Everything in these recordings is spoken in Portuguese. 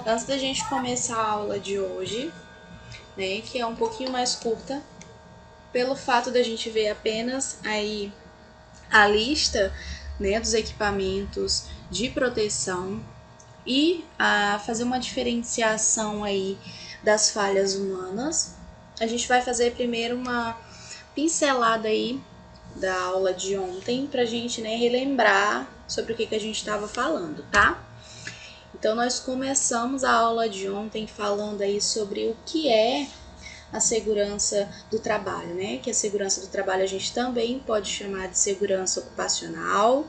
Antes da gente começar a aula de hoje, né, que é um pouquinho mais curta, pelo fato da gente ver apenas aí a lista, né, dos equipamentos de proteção e a fazer uma diferenciação aí das falhas humanas, a gente vai fazer primeiro uma pincelada aí da aula de ontem pra gente, né, relembrar sobre o que a gente estava falando, tá? Então nós começamos a aula de ontem falando aí sobre o que é a segurança do trabalho, né? Que a segurança do trabalho a gente também pode chamar de segurança ocupacional,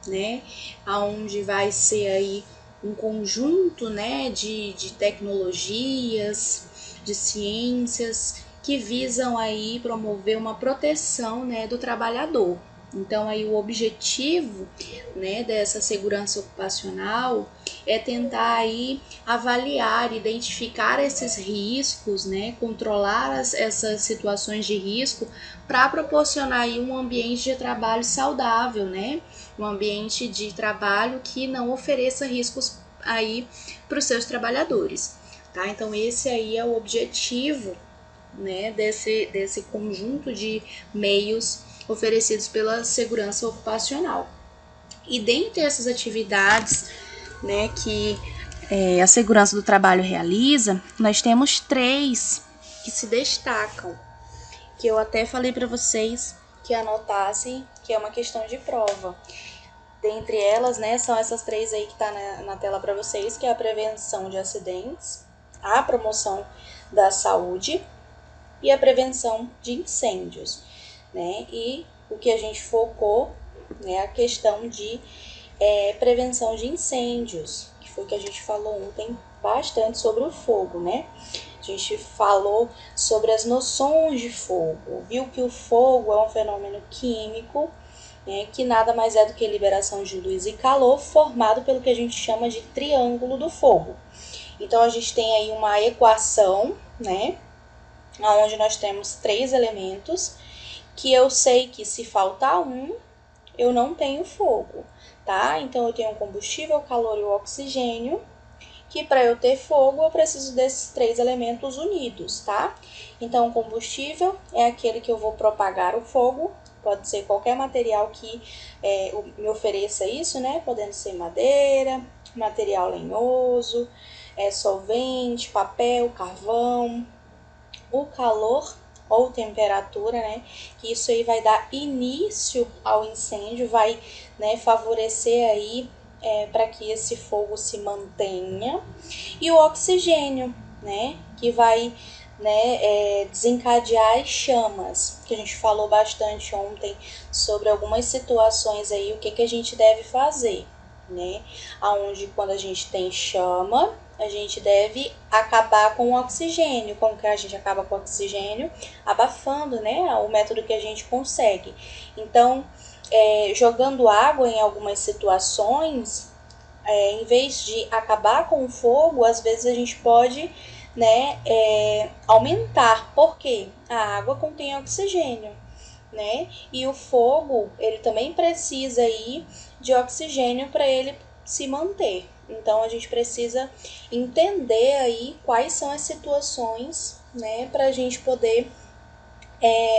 né? Aonde vai ser aí um conjunto, né, de tecnologias, de ciências que visam aí promover uma proteção, né, do trabalhador. Então aí o objetivo, né, dessa segurança ocupacional é tentar aí avaliar, identificar esses riscos, né, controlar essas situações de risco para proporcionar aí um ambiente de trabalho saudável, né, um ambiente de trabalho que não ofereça riscos aí para os seus trabalhadores, tá? Então esse aí é o objetivo, né, desse conjunto de meios oferecidos pela segurança ocupacional. E dentre essas atividades, né, que a segurança do trabalho realiza, nós temos 3 que se destacam, que eu até falei para vocês que anotassem, que é uma questão de prova. Dentre elas, né, são essas 3 aí que tá na tela para vocês, que é a prevenção de acidentes, a promoção da saúde e a prevenção de incêndios, né? E o que a gente focou, né, a questão de prevenção de incêndios, que foi o que a gente falou ontem bastante sobre o fogo, né? A gente falou sobre as noções de fogo, viu que o fogo é um fenômeno químico, né, que nada mais é do que liberação de luz e calor formado pelo que a gente chama de triângulo do fogo. Então a gente tem aí uma equação, né, onde nós temos 3 elementos, que eu sei que se faltar um, eu não tenho fogo, tá? Então eu tenho o combustível, o calor e o oxigênio, que para eu ter fogo eu preciso desses 3 elementos unidos, tá? Então o combustível é aquele que eu vou propagar o fogo, pode ser qualquer material que me ofereça isso, né? Podendo ser madeira, material lenhoso, solvente, papel, carvão. O calor ou temperatura, né? Que isso aí vai dar início ao incêndio, vai, né, favorecer aí para que esse fogo se mantenha. E o oxigênio, né? Que vai, né, desencadear as chamas, que a gente falou bastante ontem sobre algumas situações aí, o que a gente deve fazer, né? Aonde quando a gente tem chama, a gente deve acabar com o oxigênio. Como que a gente acaba com o oxigênio? Abafando, né? O método que a gente consegue. Então, jogando água em algumas situações, em vez de acabar com o fogo, às vezes a gente pode, né, aumentar. Por quê? A água contém oxigênio, né? E o fogo, ele também precisa aí de oxigênio para ele se manter. Então a gente precisa entender aí quais são as situações, né, para a gente poder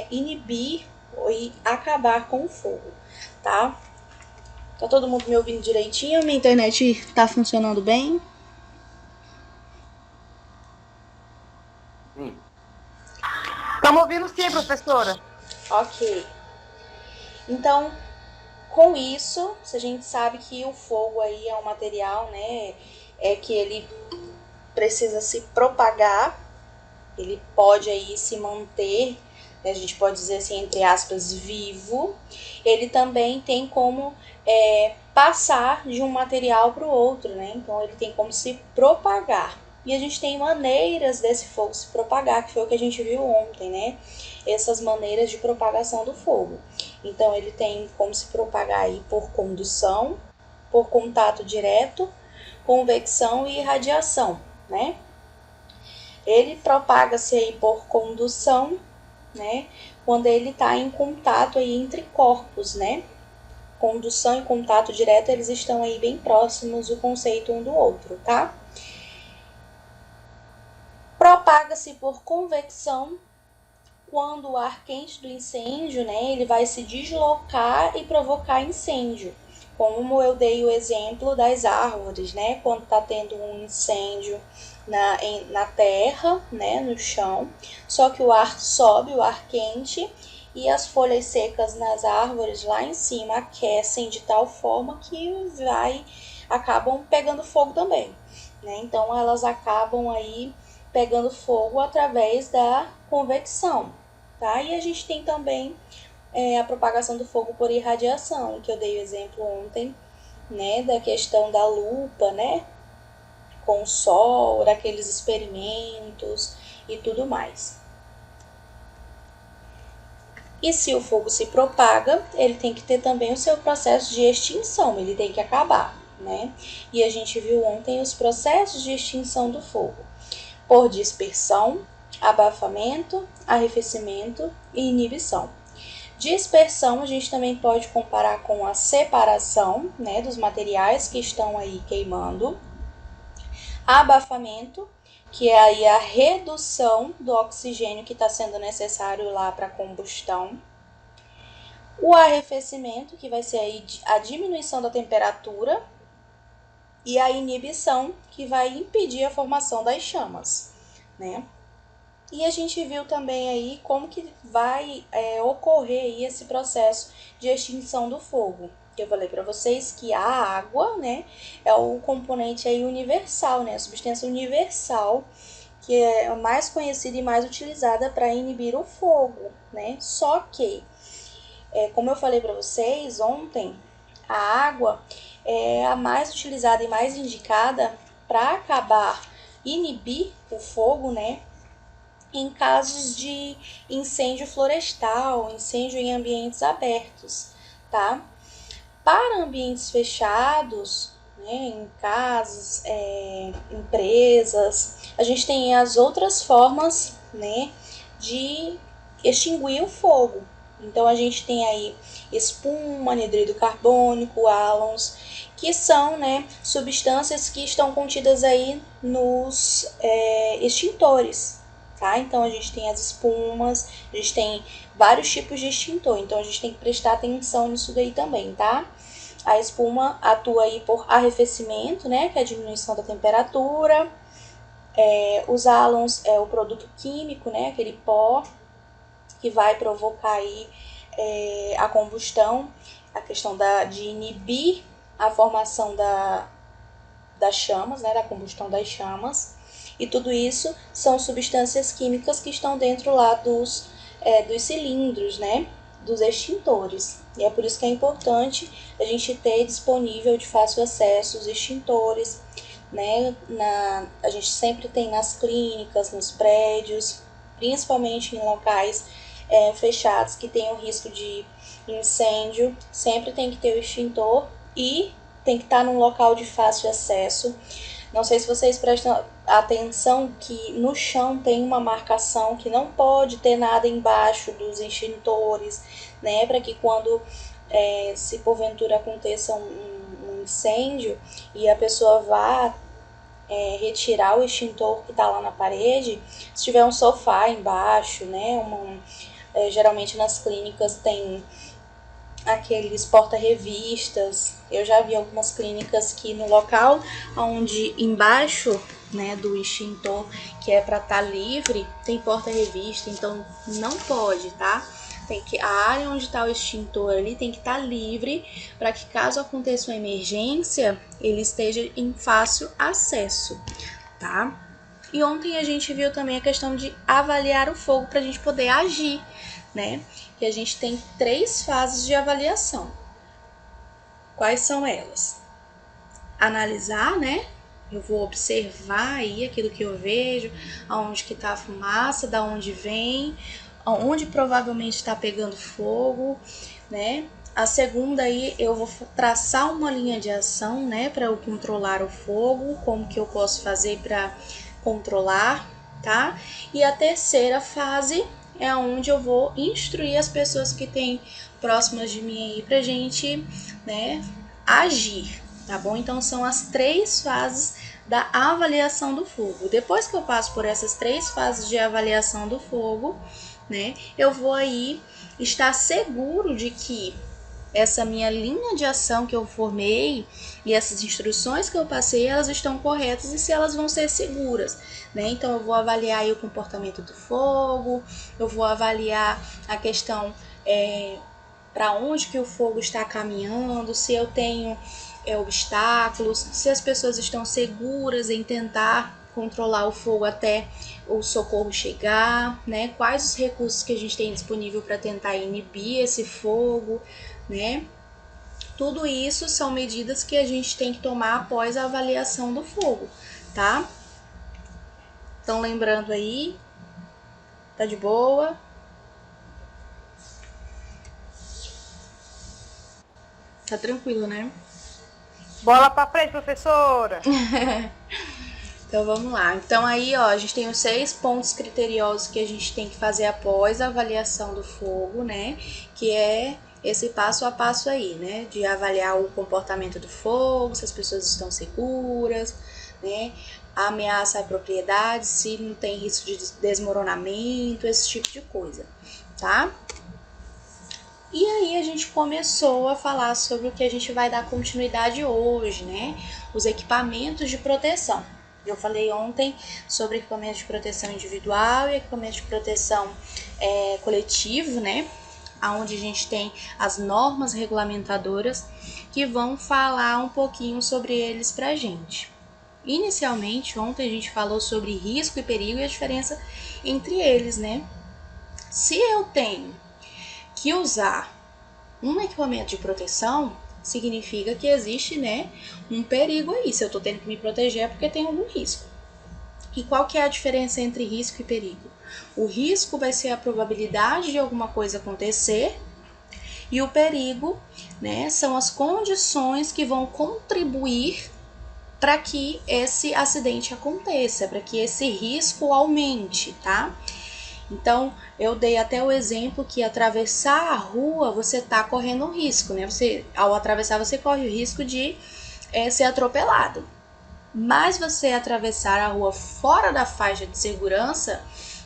inibir e acabar com o fogo, tá? Tá todo mundo me ouvindo direitinho? Minha internet tá funcionando bem? Estamos ouvindo sim, professora. Ok. Então, com isso, se a gente sabe que o fogo aí é um material, né, que ele precisa se propagar, ele pode aí se manter, a gente pode dizer assim, entre aspas, vivo. Ele também tem como passar de um material para o outro, né? Então ele tem como se propagar. E a gente tem maneiras desse fogo se propagar, que foi o que a gente viu ontem, né? Essas maneiras de propagação do fogo. Então ele tem como se propagar aí por condução, por contato direto, convecção e radiação, né? Ele propaga-se aí por condução, né? Quando ele está em contato aí entre corpos, né? Condução e contato direto, eles estão aí bem próximos o conceito um do outro, tá? propaga-se por convecção. Quando o ar quente do incêndio, né, ele vai se deslocar e provocar incêndio. Como eu dei o exemplo das árvores, né, quando está tendo um incêndio na terra, né, no chão, só que o ar sobe, o ar quente, e as folhas secas nas árvores lá em cima aquecem de tal forma que acabam pegando fogo também, né? Então elas acabam aí pegando fogo através da convecção, tá? E a gente tem também a propagação do fogo por irradiação, que eu dei o exemplo ontem, né, da questão da lupa, né, com o sol, daqueles experimentos e tudo mais. E se o fogo se propaga, ele tem que ter também o seu processo de extinção, ele tem que acabar, né? E a gente viu ontem os processos de extinção do fogo: por dispersão, abafamento, arrefecimento e inibição. Dispersão a gente também pode comparar com a separação, né, dos materiais que estão aí queimando. Abafamento, que é aí a redução do oxigênio que está sendo necessário lá para a combustão. O arrefecimento, que vai ser aí a diminuição da temperatura. E a inibição, que vai impedir a formação das chamas, né? E a gente viu também aí como que vai ocorrer aí esse processo de extinção do fogo. Eu falei para vocês que a água, né, é o componente aí universal, né, a substância universal que é a mais conhecida e mais utilizada para inibir o fogo, né? Só que, como eu falei para vocês ontem, a água é a mais utilizada e mais indicada para inibir o fogo, né? Em casos de incêndio florestal, incêndio em ambientes abertos, tá? Para ambientes fechados, né, em casas, empresas, a gente tem as outras formas, né, de extinguir o fogo. Então a gente tem aí espuma, anidrido carbônico, halons, que são, né, substâncias que estão contidas aí nos extintores. Tá? Então a gente tem as espumas, a gente tem vários tipos de extintor, então a gente tem que prestar atenção nisso daí também, tá? A espuma atua aí por arrefecimento, né, que é a diminuição da temperatura. Os halons é o produto químico, né, aquele pó que vai provocar aí a combustão, a questão de inibir a formação das chamas, né, da combustão das chamas. E tudo isso são substâncias químicas que estão dentro lá dos cilindros, né, dos extintores. E é por isso que é importante a gente ter disponível de fácil acesso os extintores, né? A gente sempre tem nas clínicas, nos prédios, principalmente em locais fechados que tem o risco de incêndio, sempre tem que ter o extintor e tem que estar num local de fácil acesso. Não sei se vocês prestam atenção que no chão tem uma marcação que não pode ter nada embaixo dos extintores, né? Para que quando, se porventura aconteça um incêndio e a pessoa vá retirar o extintor que está lá na parede, se tiver um sofá embaixo, né? Geralmente nas clínicas tem aqueles porta-revistas. Eu já vi algumas clínicas que no local onde embaixo, né, do extintor, que é para estar livre, tem porta-revista, então não pode, tá? A área onde está o extintor ali tem que estar livre para que caso aconteça uma emergência, ele esteja em fácil acesso, tá? E ontem a gente viu também a questão de avaliar o fogo para a gente poder agir, né? Que a gente tem 3 fases de avaliação. Quais são elas? Analisar, né? Eu vou observar aí aquilo que eu vejo, aonde que tá a fumaça, da onde vem, onde provavelmente está pegando fogo, né? A segunda aí eu vou traçar uma linha de ação, né, para eu controlar o fogo, como que eu posso fazer para controlar, tá? E a terceira fase é onde eu vou instruir as pessoas que têm próximas de mim aí pra gente, né, agir, tá bom? Então são as 3 fases da avaliação do fogo. Depois que eu passo por essas 3 fases de avaliação do fogo, né, eu vou aí estar seguro de que essa minha linha de ação que eu formei e essas instruções que eu passei, elas estão corretas e se elas vão ser seguras, né? Então eu vou avaliar aí o comportamento do fogo, eu vou avaliar a questão para onde que o fogo está caminhando, se eu tenho obstáculos, se as pessoas estão seguras em tentar controlar o fogo até o socorro chegar, né? Quais os recursos que a gente tem disponível para tentar inibir esse fogo, né? Tudo isso são medidas que a gente tem que tomar após a avaliação do fogo, tá? Então lembrando aí, tá de boa? Tá tranquilo, né? Bola pra frente, professora! Então vamos lá. Então aí, ó, a gente tem os 6 pontos criteriosos que a gente tem que fazer após a avaliação do fogo, né? Que é esse passo a passo aí, né? De avaliar o comportamento do fogo, se as pessoas estão seguras, né? A ameaça à propriedade, se não tem risco de desmoronamento, esse tipo de coisa, tá? E aí a gente começou a falar sobre o que a gente vai dar continuidade hoje, né? Os equipamentos de proteção. Eu falei ontem sobre equipamentos de proteção individual e equipamentos de proteção coletivo, né? Onde a gente tem as normas regulamentadoras que vão falar um pouquinho sobre eles pra gente. Inicialmente, ontem a gente falou sobre risco e perigo e a diferença entre eles, né? Se eu tenho que usar um equipamento de proteção, significa que existe, né, um perigo aí. Se eu tô tendo que me proteger é porque tem algum risco. E qual que é a diferença entre risco e perigo? O risco vai ser a probabilidade de alguma coisa acontecer e o perigo, né, são as condições que vão contribuir para que esse acidente aconteça, para que esse risco aumente, tá? Então, eu dei até o exemplo que atravessar a rua, você está correndo um risco, né? Ao atravessar, você corre o risco de ser atropelado. Mas você atravessar a rua fora da faixa de segurança,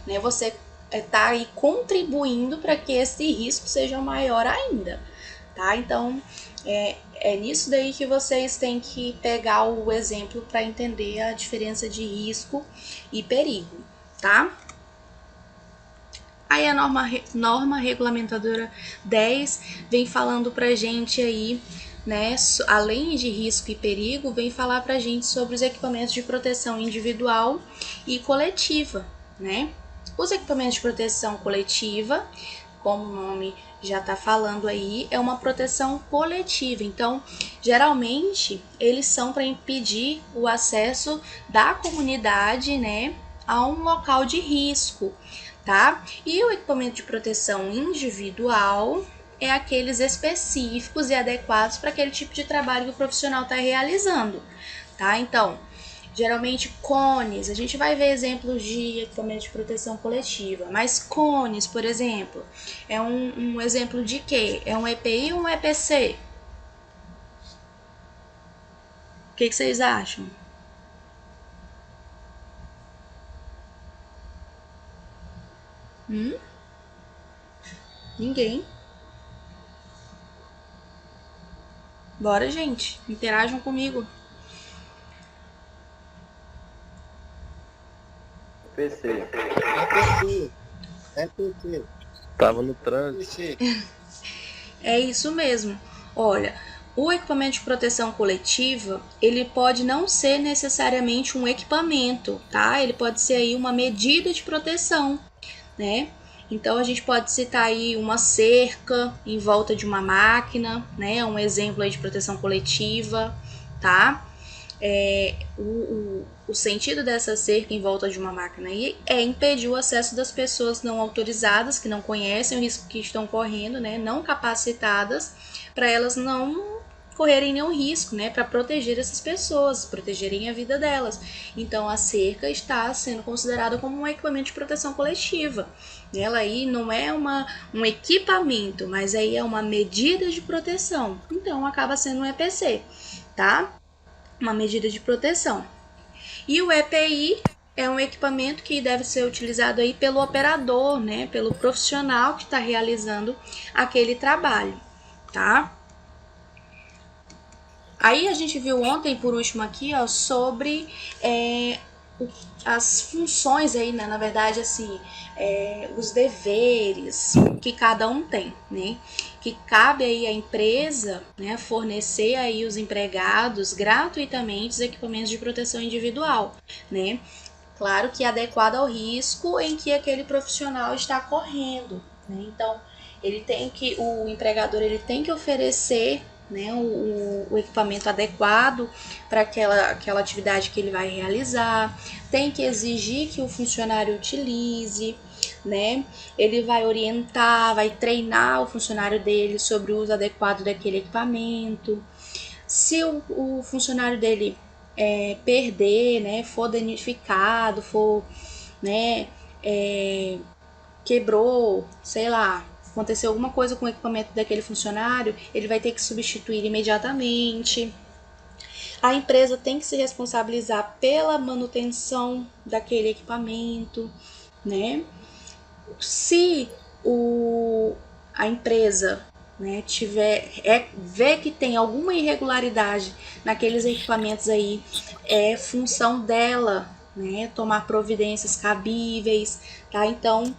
né? Você está aí contribuindo para que esse risco seja maior ainda, tá? Então, é nisso daí que vocês têm que pegar o exemplo para entender a diferença de risco e perigo, tá? Aí a norma regulamentadora 10 vem falando pra gente aí, né, além de risco e perigo, vem falar pra gente sobre os equipamentos de proteção individual e coletiva, né? Os equipamentos de proteção coletiva, como o nome já tá falando aí, é uma proteção coletiva. Então, geralmente, eles são para impedir o acesso da comunidade, né, a um local de risco, tá? E o equipamento de proteção individual é aqueles específicos e adequados para aquele tipo de trabalho que o profissional está realizando, tá? Então, geralmente cones, a gente vai ver exemplos de equipamento de proteção coletiva, mas cones, por exemplo, é um exemplo de quê? É um EPI ou um EPC? O que vocês acham? Ninguém. Bora, gente, interajam comigo. PC. É porque Tava no trânsito. É isso mesmo. Olha, o equipamento de proteção coletiva, ele pode não ser necessariamente um equipamento, tá? Ele pode ser aí uma medida de proteção, né? Então a gente pode citar aí uma cerca em volta de uma máquina, né? Um exemplo aí de proteção coletiva, tá? O sentido dessa cerca em volta de uma máquina aí é impedir o acesso das pessoas não autorizadas, que não conhecem o risco que estão correndo, né? Não capacitadas, para elas não correrem nenhum risco, né? Para proteger essas pessoas, protegerem a vida delas. Então a cerca está sendo considerada como um equipamento de proteção coletiva. Ela aí não é um equipamento, mas aí é uma medida de proteção. Então acaba sendo um EPC, tá? Uma medida de proteção. E o EPI é um equipamento que deve ser utilizado aí pelo operador, né, pelo profissional que está realizando aquele trabalho, tá? Aí a gente viu ontem, por último aqui, ó, sobre as funções aí, né, na verdade, assim, os deveres que cada um tem, né? Que cabe aí à empresa, né, fornecer aí os empregados gratuitamente os equipamentos de proteção individual, né? Claro que adequado ao risco em que aquele profissional está correndo, né? Então, o empregador ele tem que oferecer, né, o equipamento adequado para aquela atividade que ele vai realizar, tem que exigir que o funcionário utilize, né? Ele vai orientar, vai treinar o funcionário dele sobre o uso adequado daquele equipamento. Se o funcionário dele perder, né, for danificado, for, né, quebrou, sei lá, aconteceu alguma coisa com o equipamento daquele funcionário, ele vai ter que substituir imediatamente. A empresa tem que se responsabilizar pela manutenção daquele equipamento, né? Se a empresa, né, vê que tem alguma irregularidade naqueles equipamentos aí, é função dela, né, tomar providências cabíveis, tá? Então,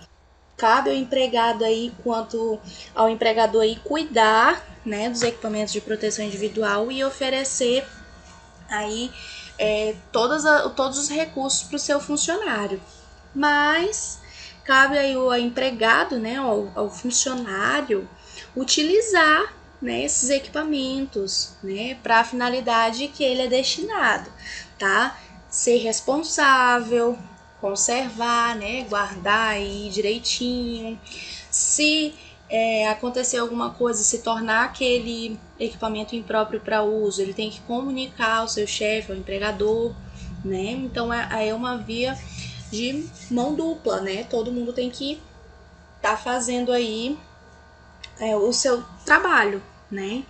cabe ao empregado aí, quanto ao empregador aí, cuidar, né, dos equipamentos de proteção individual e oferecer aí todos os recursos para o seu funcionário. Mas cabe aí ao empregado, né, ao funcionário, utilizar, né, esses equipamentos, né, para a finalidade que ele é destinado, tá? Ser responsável, conservar, né, guardar aí direitinho. Se acontecer alguma coisa, se tornar aquele equipamento impróprio para uso, ele tem que comunicar ao seu chefe, ao empregador, né? Então é uma via de mão dupla, né? Todo mundo tem que estar fazendo aí o seu trabalho, né?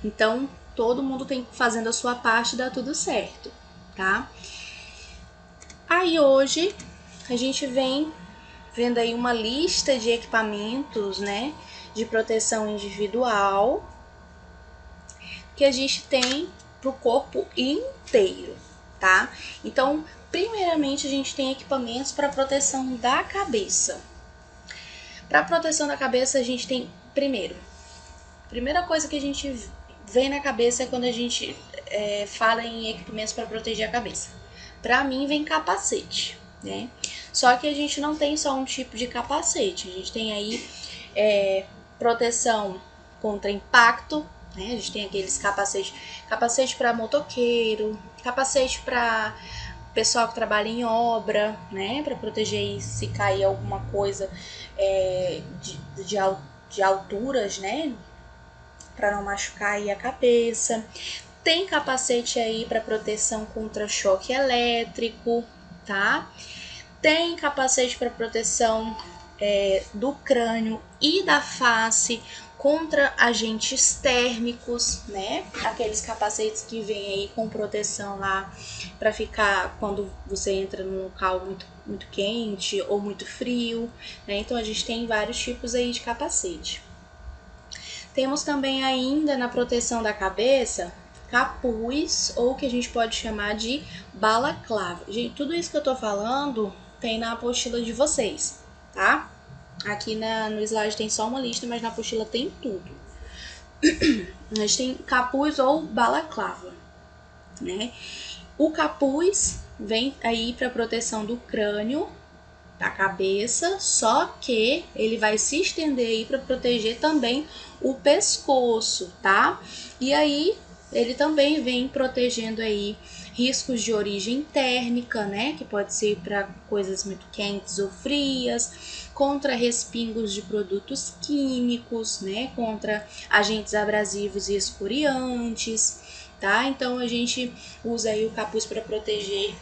Então todo mundo tem que fazendo a sua parte, dá tudo certo, tá? Aí hoje a gente vem vendo aí uma lista de equipamentos, né, de proteção individual que a gente tem para o corpo inteiro, tá? Então, primeiramente a gente tem equipamentos para proteção da cabeça. Para proteção da cabeça a gente tem primeira coisa que a gente vem na cabeça é quando a gente fala em equipamentos para proteger a cabeça. Para mim vem capacete, né? Só que a gente não tem só um tipo de capacete, a gente tem aí proteção contra impacto, né? A gente tem aqueles capacete para motoqueiro, capacete para pessoal que trabalha em obra, né? Para proteger aí se cair alguma coisa de alturas, né? Para não machucar aí a cabeça. Tem capacete aí para proteção contra choque elétrico, tá? Tem capacete para proteção do crânio e da face contra agentes térmicos, né? Aqueles capacetes que vêm aí com proteção lá para ficar quando você entra num local muito, muito quente ou muito frio, né? Então a gente tem vários tipos aí de capacete. Temos também ainda na proteção da cabeça capuz, ou que a gente pode chamar de balaclava. Gente, tudo isso que eu tô falando tem na apostila de vocês, tá? Aqui no slide tem só uma lista, mas na apostila tem tudo. A gente tem capuz ou balaclava, né? O capuz vem aí para proteção do crânio, da cabeça, só que ele vai se estender aí para proteger também o pescoço, tá? E aí ele também vem protegendo aí riscos de origem térmica, né? Que pode ser para coisas muito quentes ou frias, contra respingos de produtos químicos, né? Contra agentes abrasivos e escoriantes, tá? Então a gente usa aí o capuz para proteger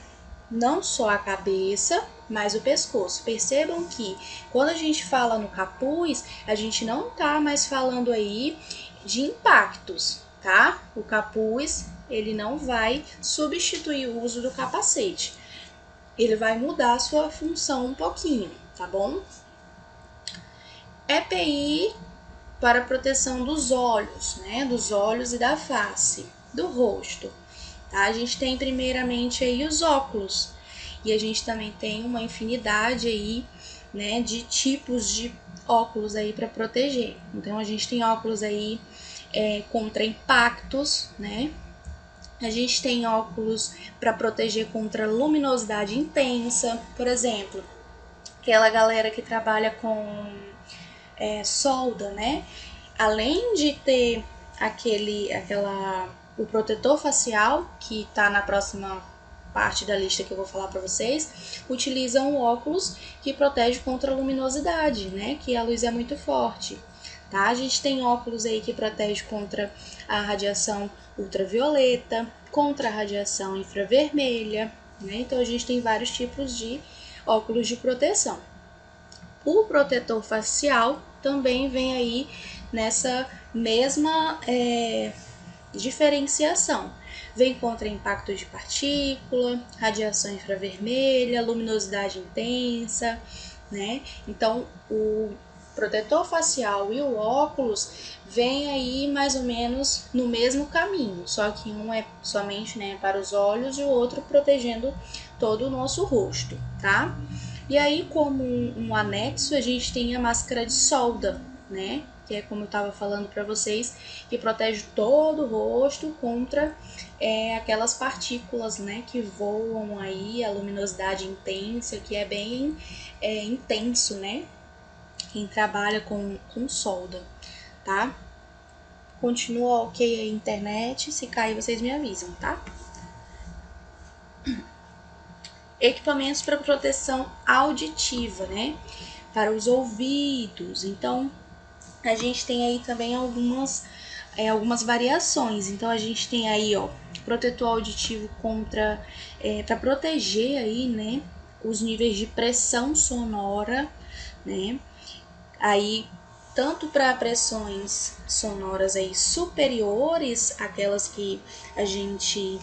não só a cabeça, mas o pescoço. Percebam que quando a gente fala no capuz, a gente não tá mais falando aí de impactos, tá? O capuz, ele não vai substituir o uso do capacete. ele vai mudar a sua função um pouquinho, tá bom? EPI para proteção dos olhos, né? Dos olhos e da face, do rosto, tá? A gente tem primeiramente aí os óculos, e a gente também tem uma infinidade aí, né, de tipos de óculos aí para proteger. Então a gente tem óculos aí contra impactos, né? A gente tem óculos para proteger contra luminosidade intensa, por exemplo, aquela galera que trabalha com solda, né? Além de ter o protetor facial, que está na próxima parte da lista que eu vou falar para vocês, utilizam óculos que protege contra a luminosidade, né? Que a luz é muito forte. Tá? A gente tem óculos aí que protege contra a radiação ultravioleta, contra a radiação infravermelha, né? Então a gente tem vários tipos de óculos de proteção. O protetor facial também vem aí nessa mesma diferenciação. Vem contra impacto de partícula, radiação infravermelha, luminosidade intensa, né? Então, o protetor facial e o óculos vem aí mais ou menos no mesmo caminho, só que um é somente, né, para os olhos e o outro protegendo todo o nosso rosto, tá? E aí, como um anexo, a gente tem a máscara de solda, né? Que é como eu estava falando para vocês, que protege todo o rosto contra aquelas partículas, né? Que voam aí, a luminosidade intensa, que é bem intenso, né? Quem trabalha com solda, tá? Continua ok a internet, se cair vocês me avisam, tá? Equipamentos para proteção auditiva, né? Para os ouvidos. Então, a gente tem aí também algumas variações. Então, a gente tem aí, ó, protetor auditivo para proteger aí, né, os níveis de pressão sonora, né? Aí, tanto para pressões sonoras aí superiores, aquelas que a gente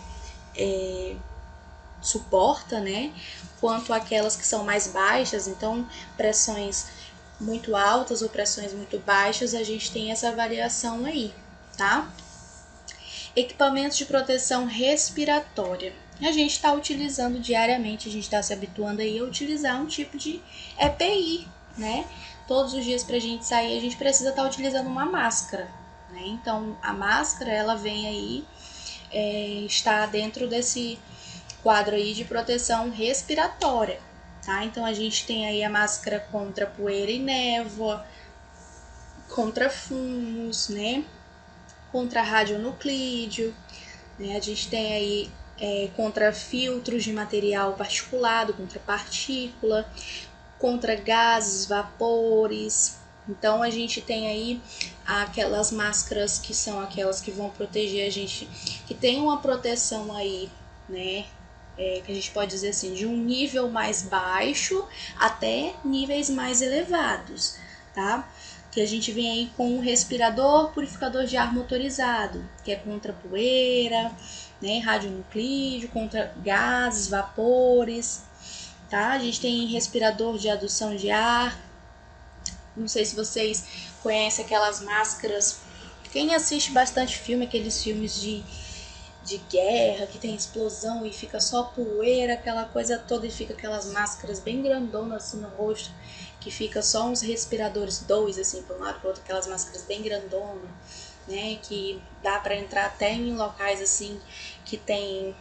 suporta, né? Quanto aquelas que são mais baixas, então pressões muito altas ou pressões muito baixas, a gente tem essa variação aí, tá? Equipamentos de proteção respiratória. A gente está utilizando diariamente, a gente está se habituando aí a utilizar um tipo de EPI, né? Todos os dias para a gente sair, a gente precisa estar utilizando uma máscara, né? Então, a máscara, ela vem aí, está dentro desse quadro aí de proteção respiratória, tá? Então a gente tem aí a máscara contra poeira e névoa, contra fumos, né? Contra radionuclídeo, né? A gente tem aí contra filtros de material particulado, contra partícula, contra gases, vapores. Então a gente tem aí aquelas máscaras que são aquelas que vão proteger a gente, que tem uma proteção aí, né? Que a gente pode dizer assim, de um nível mais baixo até níveis mais elevados, tá? Que a gente vem aí com um respirador purificador de ar motorizado, que é contra poeira, né, radionuclídeo, contra gases, vapores, tá? A gente tem respirador de adução de ar. Não sei se vocês conhecem aquelas máscaras. Quem assiste bastante filme, aqueles filmes de guerra, que tem explosão e fica só poeira, aquela coisa toda, e fica aquelas máscaras bem grandonas assim no rosto, que fica só uns respiradores, dois assim, para um lado e para outro, aquelas máscaras bem grandonas, né, que dá para entrar até em locais assim, que tem,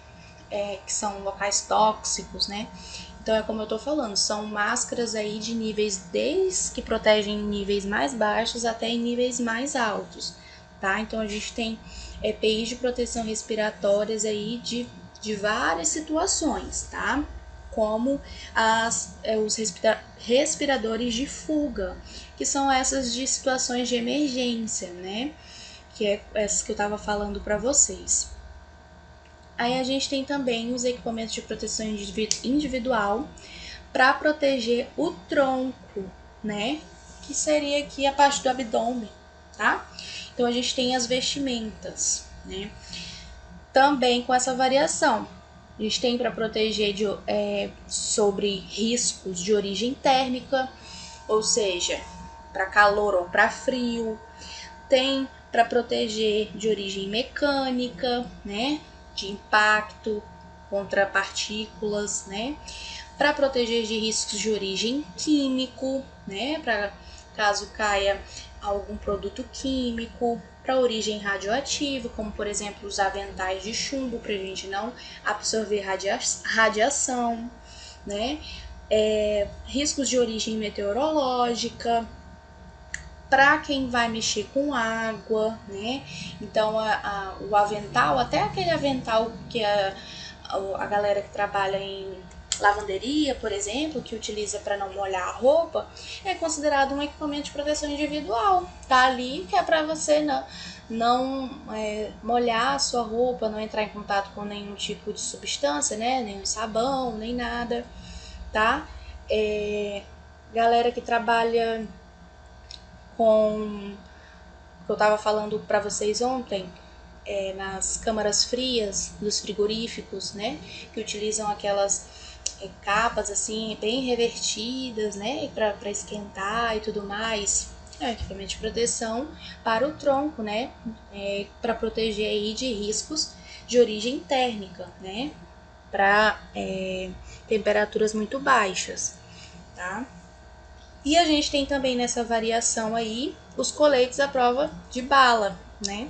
que são locais tóxicos, né. Então é como eu tô falando, são máscaras aí de níveis, desde que protegem em níveis mais baixos até em níveis mais altos, tá? Então a gente tem EPIs de proteção respiratórias aí de várias situações, tá? Como os respiradores de fuga, que são essas de situações de emergência, né? Que é essas que eu tava falando para vocês. Aí a gente tem também os equipamentos de proteção individual para proteger o tronco, né? Que seria aqui a parte do abdômen, tá? Então a gente tem as vestimentas, né? Também com essa variação. A gente tem para proteger sobre riscos de origem térmica, ou seja, para calor ou para frio. Tem para proteger de origem mecânica, né, de impacto contra partículas, né, para proteger de riscos de origem químico, né, para caso caia algum produto químico, para origem radioativa, como por exemplo os aventais de chumbo, para a gente não absorver radiação, né, riscos de origem meteorológica, para quem vai mexer com água, né? Então o avental, até aquele avental que a galera que trabalha em lavanderia, por exemplo, que utiliza para não molhar a roupa, é considerado um equipamento de proteção individual. Tá ali que é para você não molhar a sua roupa, não entrar em contato com nenhum tipo de substância, né? Nenhum sabão, nem nada, tá? Galera que trabalha com o que eu estava falando para vocês ontem, nas câmaras frias dos frigoríficos, né, que utilizam aquelas capas assim bem revertidas, né, para esquentar e tudo mais. Equipamento de proteção para o tronco, né, para proteger aí de riscos de origem térmica, né, para temperaturas muito baixas, tá? E a gente tem também nessa variação aí os coletes à prova de bala, né?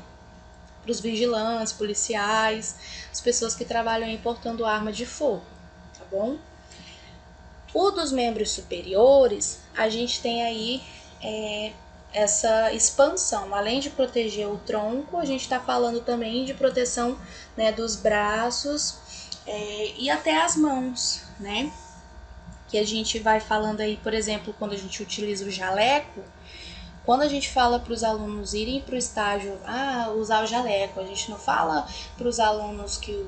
Para os vigilantes, policiais, as pessoas que trabalham aí portando arma de fogo, tá bom? O dos membros superiores, a gente tem aí essa expansão. Além de proteger o tronco, a gente está falando também de proteção, né, dos braços e até as mãos, né? Que a gente vai falando aí, por exemplo, quando a gente utiliza o jaleco, quando a gente fala para os alunos irem para o estágio, usar o jaleco, a gente não fala para os alunos que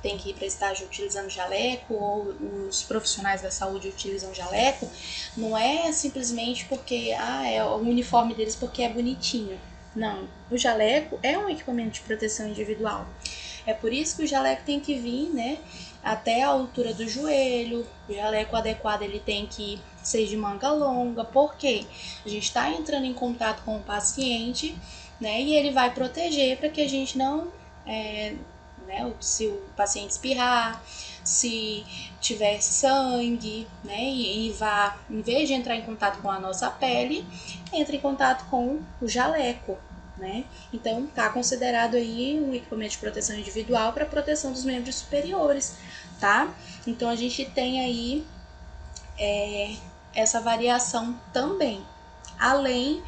tem que ir para estágio utilizando jaleco, ou os profissionais da saúde utilizam jaleco, não é simplesmente porque é o uniforme deles porque é bonitinho. Não, o jaleco é um equipamento de proteção individual. É por isso que o jaleco tem que vir, né, até a altura do joelho. O jaleco adequado ele tem que ser de manga longa, porque a gente está entrando em contato com o paciente, né, e ele vai proteger para que a gente não, se o paciente espirrar, se tiver sangue, né, e vá, em vez de entrar em contato com a nossa pele, entra em contato com o jaleco, né? Então, está considerado aí um equipamento de proteção individual para proteção dos membros superiores, tá? Então, a gente tem aí essa variação também, além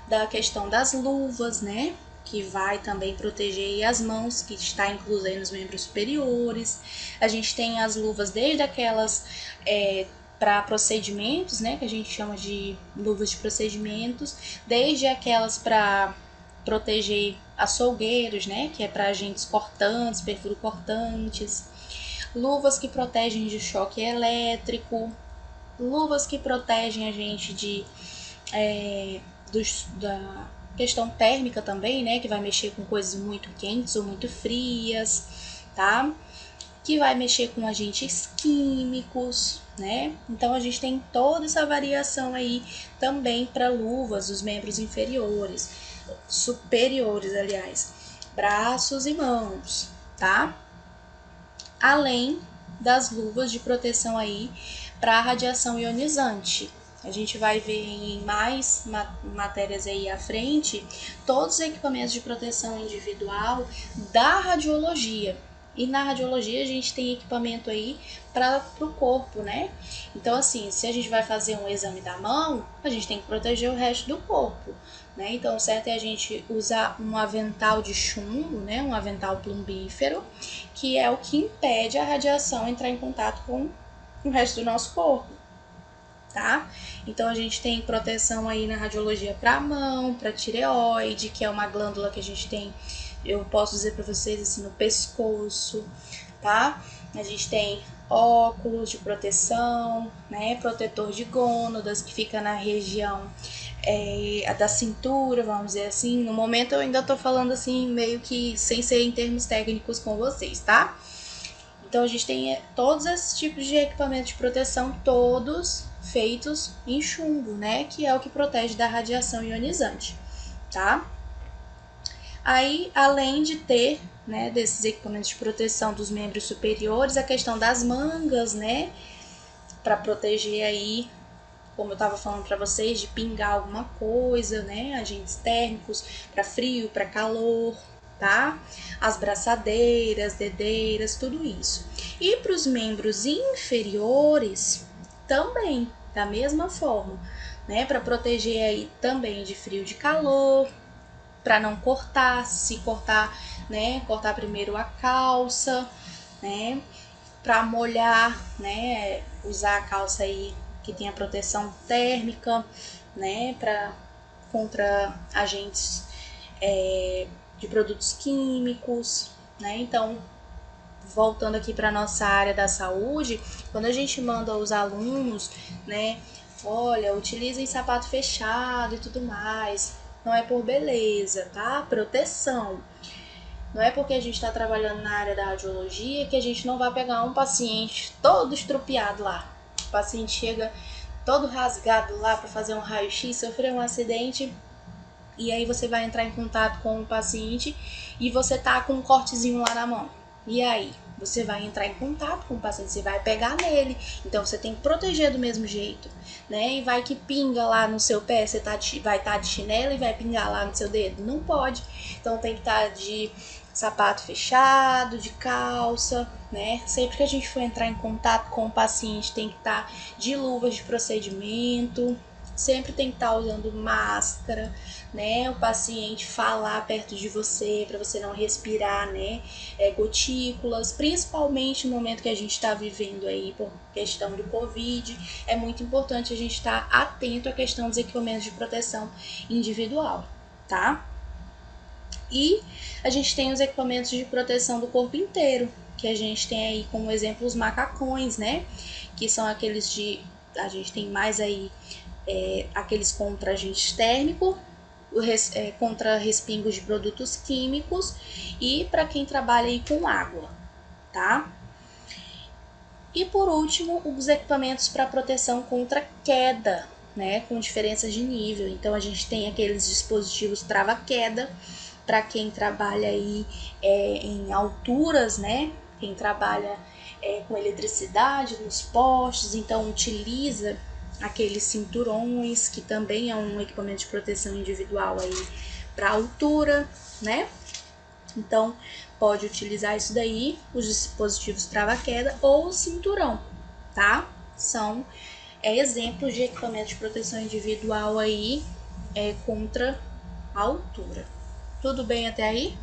da questão das luvas, né? Que vai também proteger as mãos, que está inclusa aí nos membros superiores. A gente tem as luvas desde aquelas para procedimentos, né? Que a gente chama de luvas de procedimentos, desde aquelas para proteger açougueiros, né, que é para agentes cortantes, perfuro-cortantes, luvas que protegem de choque elétrico, luvas que protegem a gente da questão térmica também, né, que vai mexer com coisas muito quentes ou muito frias, tá? Que vai mexer com agentes químicos, né? Então a gente tem toda essa variação aí também para luvas dos membros superiores, aliás, braços e mãos, tá? Além das luvas de proteção aí para radiação ionizante. A gente vai ver em mais matérias aí à frente todos os equipamentos de proteção individual da radiologia. E na radiologia a gente tem equipamento aí para o corpo, né? Então, assim, se a gente vai fazer um exame da mão, a gente tem que proteger o resto do corpo, né? Então, o certo é a gente usar um avental de chumbo, né? Um avental plumbífero, que é o que impede a radiação entrar em contato com o resto do nosso corpo, tá? Então, a gente tem proteção aí na radiologia para a mão, para a tireoide, que é uma glândula que a gente tem, eu posso dizer para vocês assim, no pescoço, tá? A gente tem óculos de proteção, né? Protetor de gônadas, que fica na região da cintura, vamos dizer assim. No momento eu ainda tô falando assim, meio que sem ser em termos técnicos com vocês, tá? Então a gente tem todos esses tipos de equipamentos de proteção, todos feitos em chumbo, né? Que é o que protege da radiação ionizante, tá? Aí, além de ter, né, desses equipamentos de proteção dos membros superiores, a questão das mangas, né? Para proteger aí, como eu estava falando para vocês, de pingar alguma coisa, né? Agentes térmicos para frio, para calor, tá? As braçadeiras, dedeiras, tudo isso. E para os membros inferiores, também, da mesma forma, né? Para proteger aí também de frio, de calor, para não cortar, se cortar, né? Cortar primeiro a calça, né? Para molhar, né? Usar a calça aí que tem a proteção térmica, né? Contra agentes de produtos químicos, né? Então, voltando aqui para nossa área da saúde, quando a gente manda os alunos, né? Olha, utilizem sapato fechado e tudo mais. Não é por beleza, tá? Proteção. Não é porque a gente está trabalhando na área da radiologia que a gente não vai pegar um paciente todo estrupiado lá. O paciente chega todo rasgado lá para fazer um raio-x, sofreu um acidente, e aí você vai entrar em contato com o paciente e você tá com um cortezinho lá na mão. E aí? Você vai entrar em contato com o paciente, você vai pegar nele, então você tem que proteger do mesmo jeito, né? E vai que pinga lá no seu pé, você vai estar de chinelo e vai pingar lá no seu dedo? Não pode. Então tem que estar de sapato fechado, de calça, né? Sempre que a gente for entrar em contato com o paciente, tem que estar de luvas de procedimento, sempre tem que estar usando máscara, né? O paciente falar perto de você para você não respirar, né? Gotículas, principalmente no momento que a gente está vivendo aí por questão do Covid, é muito importante a gente estar atento à questão dos equipamentos de proteção individual, tá? E a gente tem os equipamentos de proteção do corpo inteiro, que a gente tem aí como exemplo os macacões, né? Que são aqueles a gente tem mais aí aqueles contra agente térmico, contra respingos de produtos químicos e para quem trabalha aí com água, tá? E por último, os equipamentos para proteção contra queda, né? Com diferenças de nível. Então a gente tem aqueles dispositivos trava-queda para quem trabalha aí em alturas, né? Quem trabalha com eletricidade nos postes, então utiliza aqueles cinturões, que também é um equipamento de proteção individual aí para altura, né? Então, pode utilizar isso daí, os dispositivos trava-queda ou o cinturão, tá? São exemplos de equipamento de proteção individual aí contra a altura. Tudo bem até aí?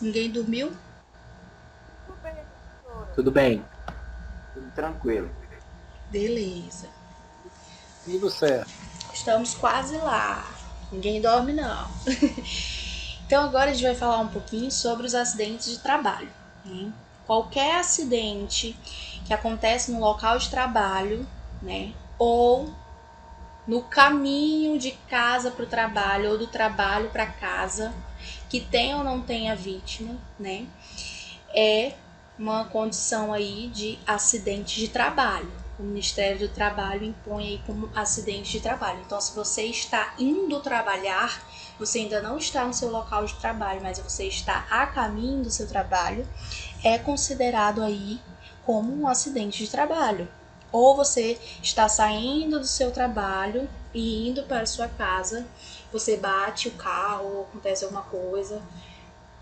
Ninguém dormiu? Tudo bem. Tudo tranquilo. Beleza. Tudo certo. Estamos quase lá. Ninguém dorme, não. Então, agora a gente vai falar um pouquinho sobre os acidentes de trabalho, né? Qualquer acidente que acontece no local de trabalho, né? Ou no caminho de casa para o trabalho ou do trabalho para casa, que tenha ou não tenha vítima, né? É uma condição aí de acidente de trabalho. O Ministério do Trabalho impõe aí como acidente de trabalho. Então, se você está indo trabalhar, você ainda não está no seu local de trabalho, mas você está a caminho do seu trabalho, é considerado aí como um acidente de trabalho. Ou você está saindo do seu trabalho e indo para a sua casa, você bate o carro ou acontece alguma coisa,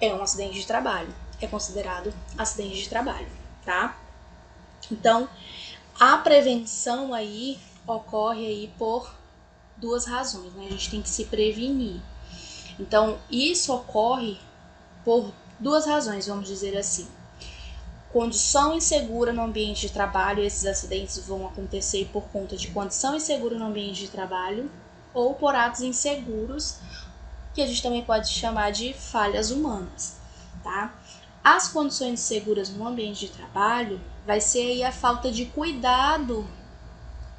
é um acidente de trabalho. É considerado acidente de trabalho, tá? Então, a prevenção aí ocorre aí por duas razões, né? A gente tem que se prevenir. Então, isso ocorre por duas razões, vamos dizer assim. Condição insegura no ambiente de trabalho, esses acidentes vão acontecer por conta de condição insegura no ambiente de trabalho ou por atos inseguros, que a gente também pode chamar de falhas humanas, tá? As condições inseguras no ambiente de trabalho vai ser aí a falta de cuidado,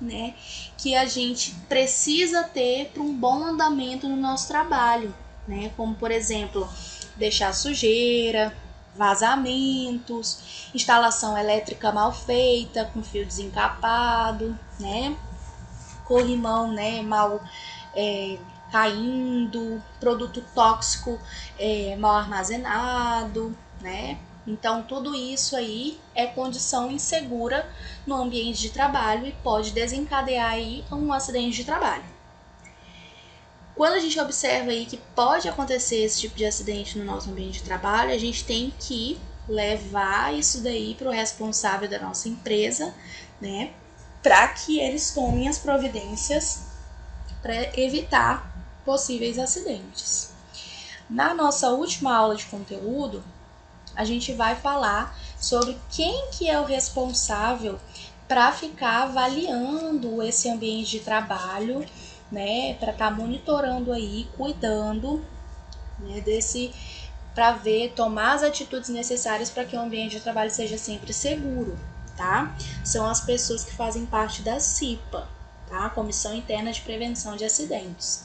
né, que a gente precisa ter para um bom andamento no nosso trabalho, né? Como, por exemplo, deixar sujeira, vazamentos, instalação elétrica mal feita, com fio desencapado, né? Corrimão, né, mal caindo, produto tóxico mal armazenado, né? Então, tudo isso aí é condição insegura no ambiente de trabalho e pode desencadear aí um acidente de trabalho. Quando a gente observa aí que pode acontecer esse tipo de acidente no nosso ambiente de trabalho, a gente tem que levar isso daí para o responsável da nossa empresa, né? Para que eles tomem as providências para evitar possíveis acidentes. Na nossa última aula de conteúdo, a gente vai falar sobre quem que é o responsável para ficar avaliando esse ambiente de trabalho, né, para estar monitorando aí, cuidando, né, para ver, tomar as atitudes necessárias para que o ambiente de trabalho seja sempre seguro, tá? São as pessoas que fazem parte da CIPA, tá? Comissão Interna de Prevenção de Acidentes.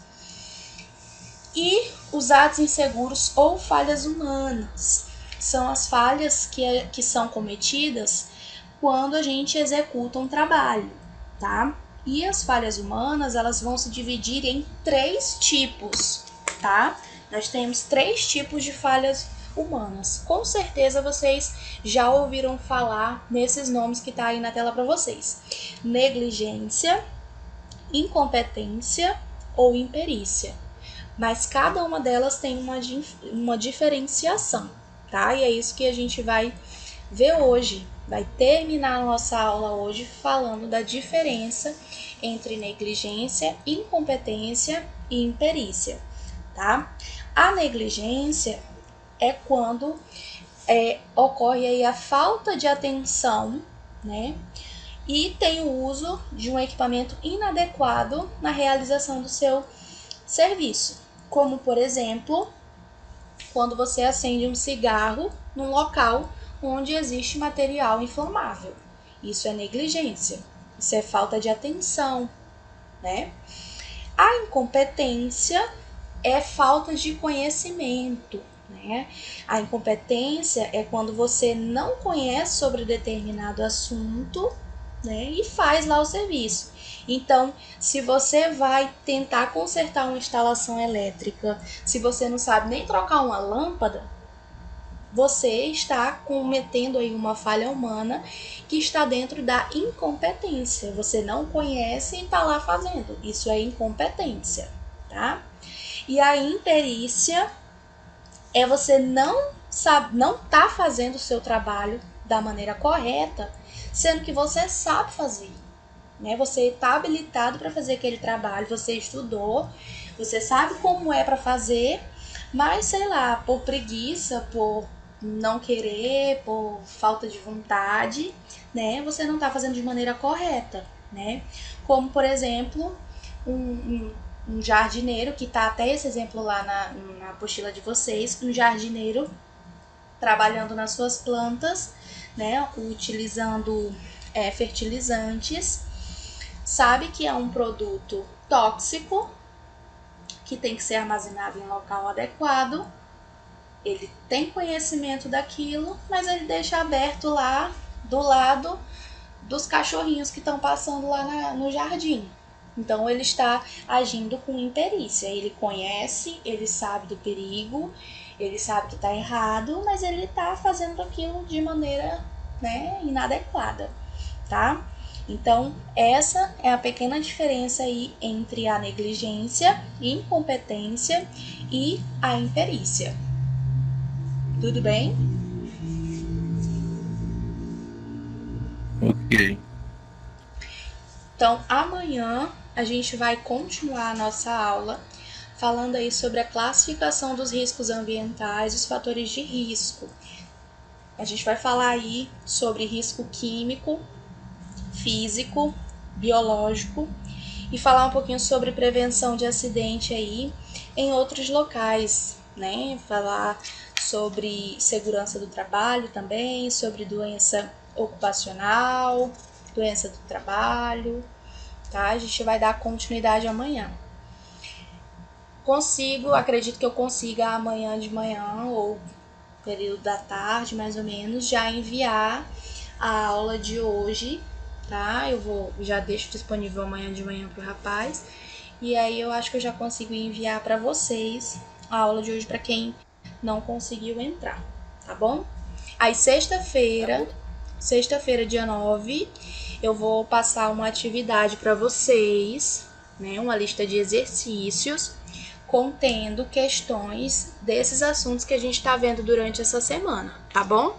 E os atos inseguros ou falhas humanas são as falhas que são cometidas quando a gente executa um trabalho, tá? E as falhas humanas, elas vão se dividir em 3 tipos, tá? Nós temos 3 tipos de falhas humanas. Com certeza vocês já ouviram falar nesses nomes que tá aí na tela para vocês. Negligência, incompetência ou imperícia. Mas cada uma delas tem uma diferenciação, tá? E é isso que a gente vai ver hoje. Vai terminar a nossa aula hoje falando da diferença entre negligência, incompetência e imperícia, tá? A negligência é quando ocorre aí a falta de atenção, né? E tem o uso de um equipamento inadequado na realização do seu serviço. Como, por exemplo, quando você acende um cigarro num local onde existe material inflamável. Isso é negligência, isso é falta de atenção, né? A incompetência é falta de conhecimento, né? A incompetência é quando você não conhece sobre determinado assunto, né, e faz lá o serviço. Então, se você vai tentar consertar uma instalação elétrica, se você não sabe nem trocar uma lâmpada, você está cometendo aí uma falha humana que está dentro da incompetência. Você não conhece e está lá fazendo. Isso é incompetência, tá? E a imperícia é você não tá fazendo o seu trabalho da maneira correta, sendo que você sabe fazer, né? Você está habilitado para fazer aquele trabalho, você estudou, você sabe como é para fazer, mas sei lá, por preguiça, por não querer, por falta de vontade, né? Você não está fazendo de maneira correta, né? Como, por exemplo, um jardineiro, que tá até esse exemplo lá na apostila de vocês, um jardineiro trabalhando nas suas plantas, né, utilizando fertilizantes, sabe que é um produto tóxico, que tem que ser armazenado em local adequado, ele tem conhecimento daquilo, mas ele deixa aberto lá do lado dos cachorrinhos que estão passando lá no jardim. Então ele está agindo com imperícia, ele conhece, ele sabe do perigo, ele sabe que está errado, mas ele está fazendo aquilo de maneira, né, inadequada, tá? Então essa é a pequena diferença aí entre a negligência, incompetência e a imperícia. Tudo bem? Ok. Então amanhã a gente vai continuar a nossa aula falando aí sobre a classificação dos riscos ambientais e os fatores de risco. A gente vai falar aí sobre risco químico, físico, biológico e falar um pouquinho sobre prevenção de acidente aí em outros locais, né? Falar sobre segurança do trabalho também, sobre doença ocupacional, doença do trabalho, tá? A gente vai dar continuidade amanhã. Acredito que eu consiga amanhã de manhã ou período da tarde, mais ou menos, já enviar a aula de hoje, tá? Já deixo disponível amanhã de manhã pro rapaz. E aí eu acho que eu já consigo enviar para vocês a aula de hoje para quem não conseguiu entrar, tá bom? Aí sexta-feira, dia 9, eu vou passar uma atividade para vocês, né? Uma lista de exercícios contendo questões desses assuntos que a gente tá vendo durante essa semana, tá bom?